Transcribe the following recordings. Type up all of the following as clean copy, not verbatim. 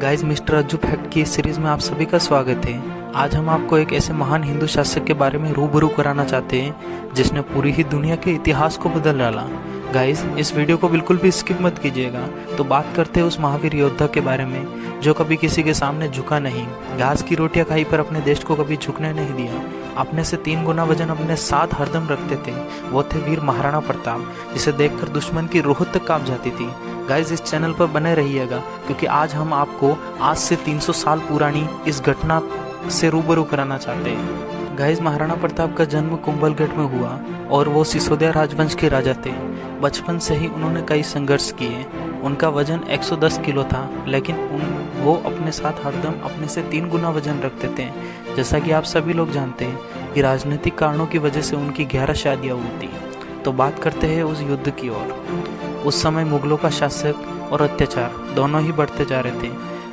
Guys, mister Ajju fact की इस series में आप सभी का स्वागत है। आज हम आपको एक ऐसे महान हिंदू शासक के बारे में रूबरू कराना चाहते हैं जिसने पूरी ही दुनिया के इतिहास को बदल डाला। गाइस, इस वीडियो को बिल्कुल भी स्किप मत कीजिएगा। तो बात करते हैं उस महावीर योद्धा के बारे में जो कभी किसी के सामने झुका नहीं, घास की रोटियां खाई पर अपने देश को कभी झुकने नहीं दिया, अपने से 3 गुना वजन अपने साथ हरदम रखते थे। वो थे वीर महाराणा प्रताप, जिसे देखकर दुश्मन की रूह तक कांप जाती थी। गाइस, इस चैनल पर बने रहिएगा क्योंकि आज हम आपको आज से 300 साल पुरानी इस घटना से रूबरू कराना चाहते हैं। गाइस, महाराणा प्रताप का जन्म कुंभलगढ़ में हुआ और वो सिसोदिया राजवंश के राजा थे। बचपन से ही उन्होंने कई संघर्ष किए। उनका वजन 110 किलो था, लेकिन वो अपने साथ हरदम अपने से 3 गुना वजन रखते थे। जैसा कि आप सभी लोग जानते हैं कि राजनीतिक कारणों की वजह से उनकी 11 शादियाँ हुई थी। तो बात करते हैं उस युद्ध की ओर। उस समय मुगलों का शासक और अत्याचार दोनों ही बढ़ते जा रहे थे।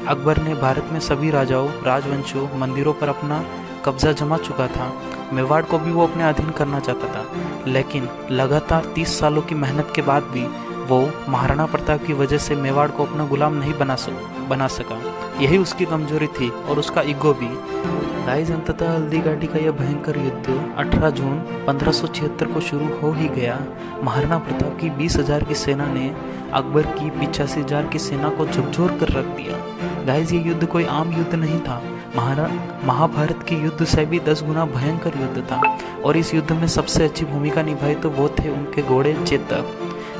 अकबर ने भारत में सभी राजाओं, राजवंशों, मंदिरों पर अपना कब्जा जमा चुका था। मेवाड़ को भी वो अपने अधीन करना चाहता था, लेकिन लगातार 30 सालों की मेहनत के बाद भी वो महाराणा प्रताप की वजह से मेवाड़ को अपना गुलाम नहीं बना सका। यही उसकी कमजोरी थी और उसका ईगो भी। गाइस, अंततः हल्दी घाटी का यह भयंकर युद्ध 18 जून 1576 को शुरू हो ही गया। महाराणा प्रताप की 20,000 की सेना ने अकबर की 85,000 की सेना को झकझोर कर रख दिया। गाइस, ये युद्ध कोई आम युद्ध नहीं था। महाभारत के युद्ध से भी 10 गुना भयंकर युद्ध था और इस युद्ध में सबसे अच्छी भूमिका निभाई तो वो थे उनके घोड़े चेतक।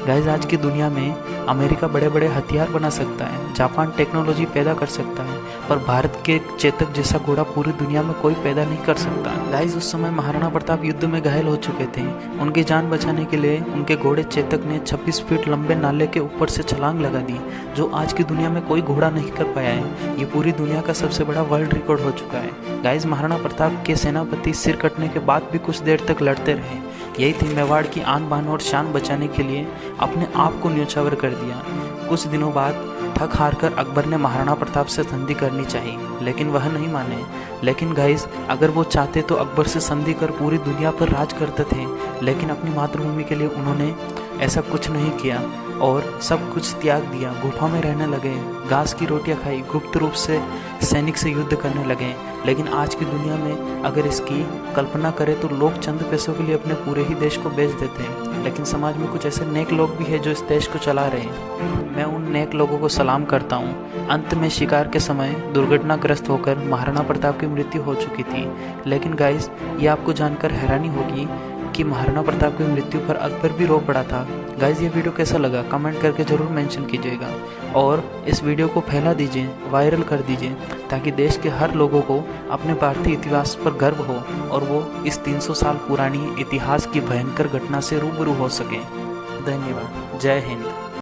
गाइस, आज की दुनिया में अमेरिका बड़े बड़े हथियार बना सकता है, जापान टेक्नोलॉजी पैदा कर सकता है, पर भारत के चेतक जैसा घोड़ा पूरी दुनिया में कोई पैदा नहीं कर सकता। गाइस, उस समय महाराणा प्रताप युद्ध में घायल हो चुके थे। उनकी जान बचाने के लिए उनके घोड़े चेतक ने 26 फीट लंबे नाले के ऊपर से छलांग लगा दी, जो आज की दुनिया में कोई घोड़ा नहीं कर पाया है। ये पूरी दुनिया का सबसे बड़ा वर्ल्ड रिकॉर्ड हो चुका है। गाइस, महाराणा प्रताप के सेनापति सिर कटने के बाद भी कुछ देर तक लड़ते रहे। यही थी मेवाड़ की आन बान और शान बचाने के लिए अपने आप को न्योछावर कर दिया। कुछ दिनों बाद थक हार कर अकबर ने महाराणा प्रताप से संधि करनी चाहिए, लेकिन वह नहीं माने। लेकिन गाइस, अगर वो चाहते तो अकबर से संधि कर पूरी दुनिया पर राज करते थे, लेकिन अपनी मातृभूमि के लिए उन्होंने ऐसा कुछ नहीं किया और सब कुछ त्याग दिया। गुफा में रहने लगे, घास की रोटियां खाई, गुप्त रूप से सैनिक से युद्ध करने लगे। लेकिन आज की दुनिया में अगर इसकी कल्पना करें तो लोग चंद पैसों के लिए अपने पूरे ही देश को बेच देते हैं, लेकिन समाज में कुछ ऐसे नेक लोग भी हैं जो इस देश को चला रहे हैं। मैं उन नेक लोगों को सलाम करता हूँ। अंत में शिकार के समय दुर्घटनाग्रस्त होकर महाराणा प्रताप की मृत्यु हो चुकी थी। लेकिन गाइस, ये आपको जानकर हैरानी होगी कि महाराणा प्रताप की मृत्यु पर अकबर भी रो पड़ा था। गाइस, ये वीडियो कैसा लगा कमेंट करके ज़रूर मेंशन कीजिएगा और इस वीडियो को फैला दीजिए, वायरल कर दीजिए, ताकि देश के हर लोगों को अपने भारतीय इतिहास पर गर्व हो और वो इस 300 साल पुरानी इतिहास की भयंकर घटना से रूबरू हो सके। धन्यवाद। जय हिंद।